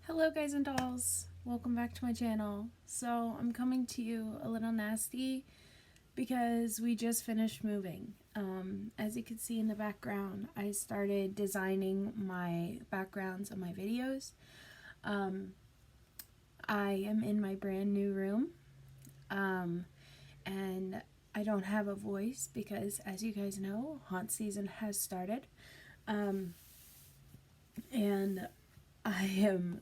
Hello guys and dolls, welcome back to my channel. So I'm coming to you a little nasty because we just finished moving. As you can see in the background, I started designing my backgrounds of my videos. I am in my brand new room, and I don't have a voice because, as you guys know, haunt season has started, and I am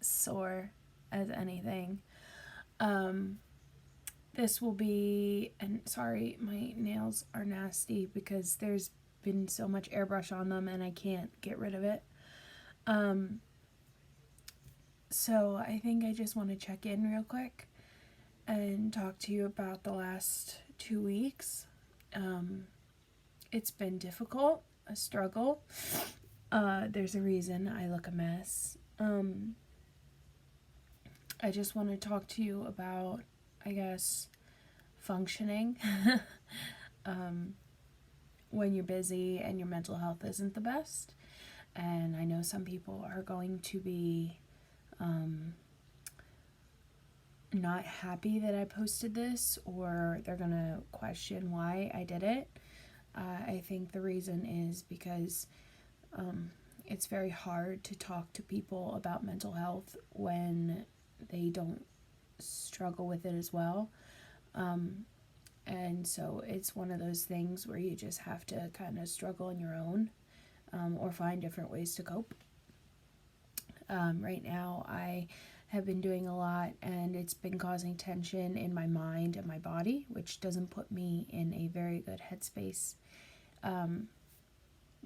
sore as anything. This will be, and sorry, my nails are nasty because there's been so much airbrush on them and I can't get rid of it. So I think I just want to check in real quick and talk to you about the last 2 weeks. It's been difficult, a struggle. There's a reason I look a mess. I just want to talk to you about, I guess, functioning when you're busy and your mental health isn't the best. And I know some people are going to be not happy that I posted this, or they're going to question why I did it. I think the reason is because it's very hard to talk to people about mental health when they don't struggle with it as well. And so it's one of those things where you just have to kind of struggle on your own, or find different ways to cope. Right now I have been doing a lot and it's been causing tension in my mind and my body, which doesn't put me in a very good headspace.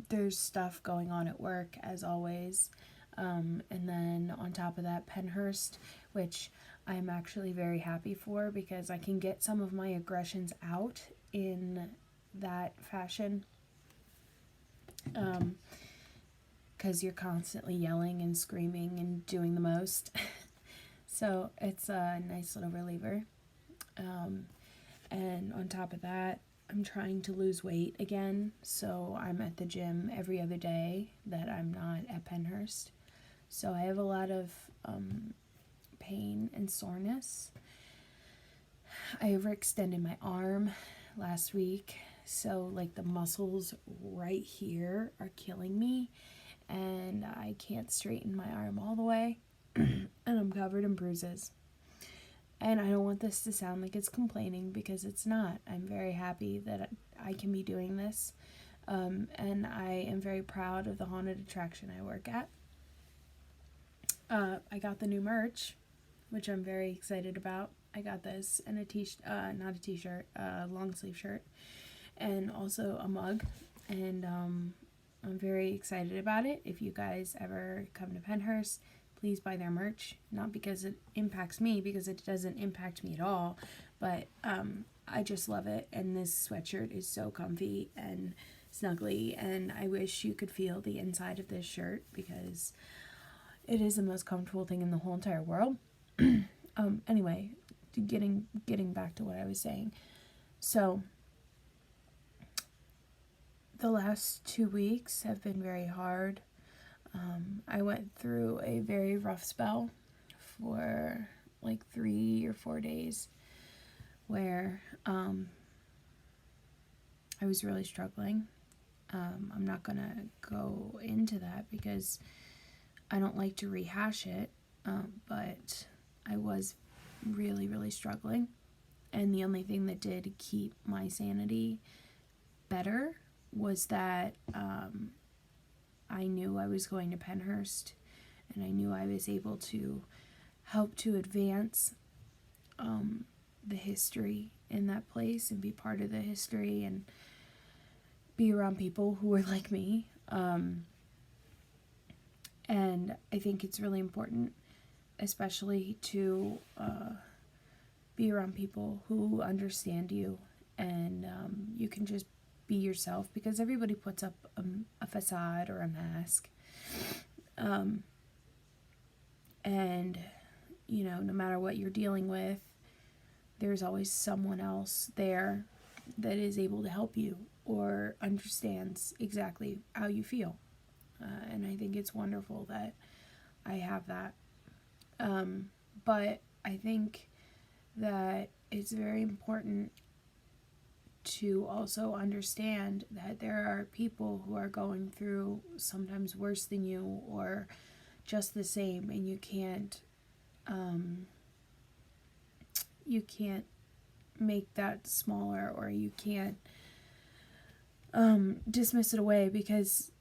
There's stuff going on at work as always. And then on top of that, Pennhurst, which I'm actually very happy for because I can get some of my aggressions out in that fashion. Because you're constantly yelling and screaming and doing the most. So it's a nice little reliever. And on top of that, I'm trying to lose weight again. So I'm at the gym every other day that I'm not at Pennhurst. So I have a lot of pain and soreness. I overextended my arm last week. So like the muscles right here are killing me. And I can't straighten my arm all the way. And I'm covered in bruises. And I don't want this to sound like it's complaining because it's not. I'm very happy that I can be doing this. And I am very proud of the haunted attraction I work at. I got the new merch, which I'm very excited about. I got this and not a t-shirt, a long sleeve shirt, and also a mug. And I'm very excited about it. If you guys ever come to Pennhurst, please buy their merch. Not because it impacts me, because it doesn't impact me at all, but I just love it. And this sweatshirt is so comfy and snuggly, and I wish you could feel the inside of this shirt because it is the most comfortable thing in the whole entire world. Anyway, getting back to what I was saying. So the last 2 weeks have been very hard. I went through a very rough spell for like 3 or 4 days where I was really struggling. I'm not gonna go into that because I don't like to rehash it, but I was really, really struggling. And the only thing that did keep my sanity better was that I knew I was going to Pennhurst, and I knew I was able to help to advance the history in that place and be part of the history and be around people who were like me. And I think it's really important, especially to be around people who understand you, and you can just be yourself, because everybody puts up a facade or a mask. And, you know, no matter what you're dealing with, there's always someone else there that is able to help you or understands exactly how you feel. And I think it's wonderful that I have that. But I think that it's very important to also understand that there are people who are going through sometimes worse than you or just the same, and you can't make that smaller, or you can't dismiss it away, because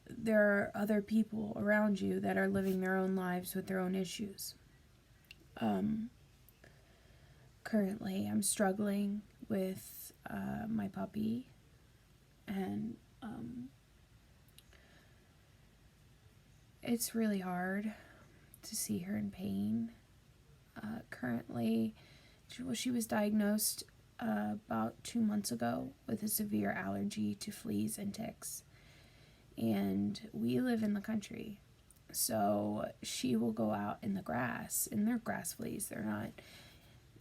there are other people around you that are living their own lives with their own issues. Currently, I'm struggling with my puppy, and it's really hard to see her in pain. Currently, she was diagnosed about 2 months ago with a severe allergy to fleas and ticks. And we live in the country, so she will go out in the grass, and they're grass fleas, they're not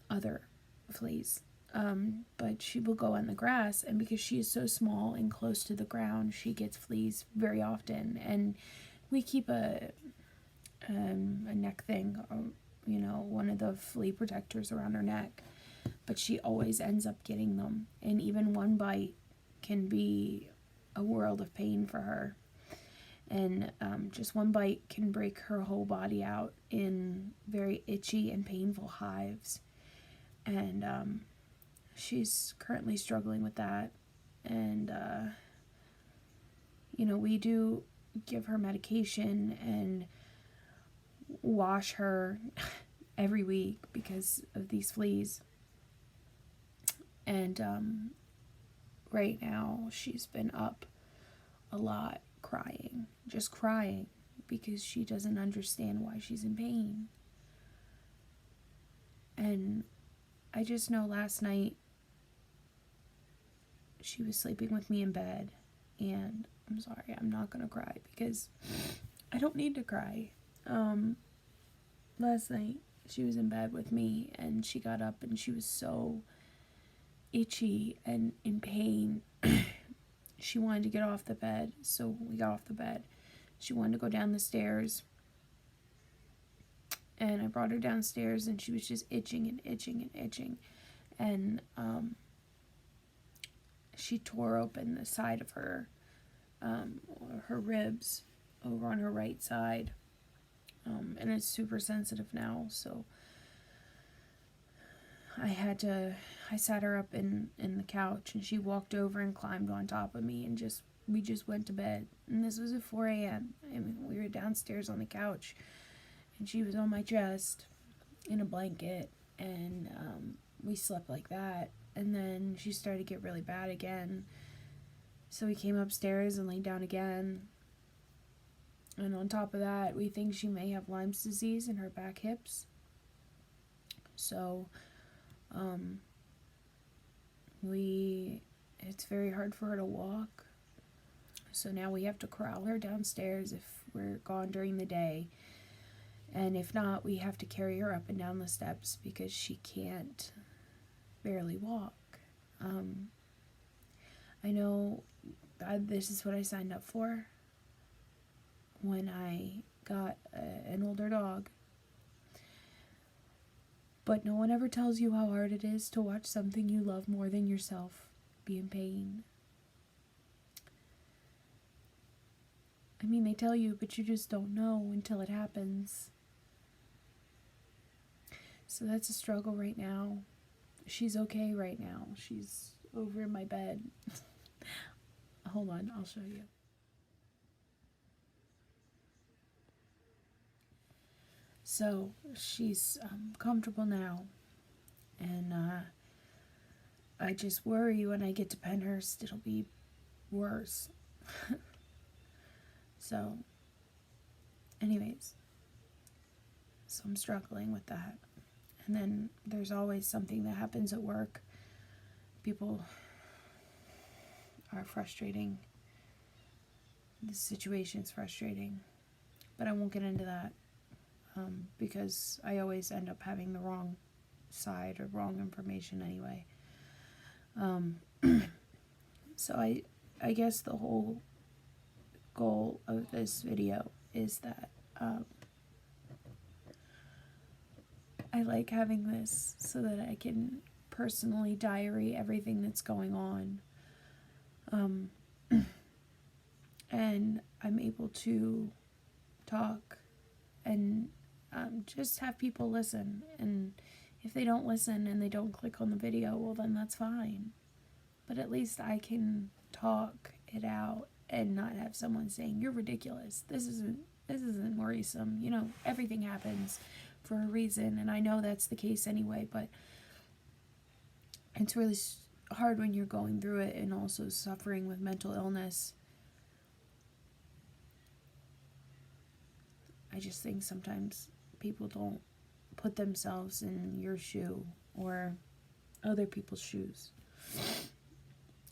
other fleas. But she will go on the grass, and because she is so small and close to the ground, she gets fleas very often. And we keep a neck thing, one of the flea protectors around her neck, but she always ends up getting them, and even one bite can be a world of pain for her. And just one bite can break her whole body out in very itchy and painful hives. And she's currently struggling with that. And, we do give her medication and wash her every week because of these fleas. And right now she's been up a lot just crying because she doesn't understand why she's in pain. And I just know last night she was sleeping with me in bed, and I'm sorry, I'm not gonna cry because I don't need to cry. Last night she was in bed with me, and she got up and she was so itchy and in pain. She wanted to get off the bed, so we got off the bed. She wanted to go down the stairs, and I brought her downstairs, and she was just itching and itching and itching. And she tore open the side of her ribs over on her right side, and it's super sensitive now, so I sat her up in the couch, and she walked over and climbed on top of me, and we just went to bed. And this was at 4 a.m. I mean, we were downstairs on the couch, and she was on my chest in a blanket, and we slept like that. And then she started to get really bad again, so we came upstairs and laid down again. And on top of that, we think she may have Lyme's disease in her back hips. So it's very hard for her to walk. So now we have to corral her downstairs if we're gone during the day. And if not, we have to carry her up and down the steps because she can't barely walk. I know this is what I signed up for when I got an older dog. But no one ever tells you how hard it is to watch something you love more than yourself be in pain. I mean, they tell you, but you just don't know until it happens. So that's a struggle right now. She's okay right now. She's over in my bed. Hold on, I'll show you. So she's comfortable now, and I just worry when I get to Pennhurst it'll be worse. So anyways, so I'm struggling with that. And then there's always something that happens at work. People are frustrating. The situation's frustrating, but I won't get into that. Because I always end up having the wrong side or wrong information anyway. So I guess the whole goal of this video is that I like having this so that I can personally diary everything that's going on. And I'm able to talk and just have people listen. And if they don't listen and they don't click on the video, well, then that's fine. But at least I can talk it out and not have someone saying, you're ridiculous. This isn't worrisome. You know, everything happens for a reason. And I know that's the case anyway, but it's really hard when you're going through it and also suffering with mental illness. I just think sometimes people don't put themselves in your shoe or other people's shoes.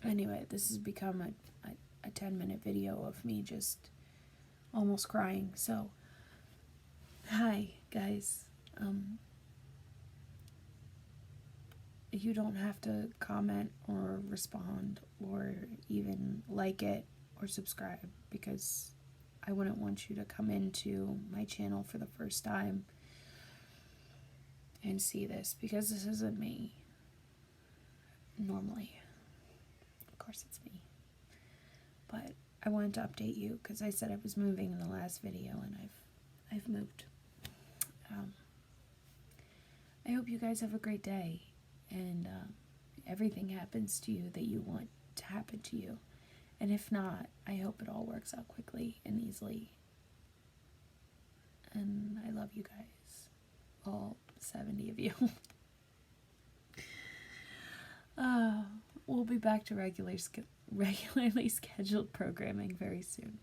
Anyway, this has become a 10-minute video of me just almost crying. So, hi, guys. You don't have to comment or respond or even like it or subscribe, because I wouldn't want you to come into my channel for the first time and see this, because this isn't me normally. Of course it's me. But I wanted to update you because I said I was moving in the last video, and I've moved. I hope you guys have a great day, and everything happens to you that you want to happen to you. And if not, I hope it all works out quickly and easily. And I love you guys, all 70 of you. We'll be back to regularly scheduled programming very soon.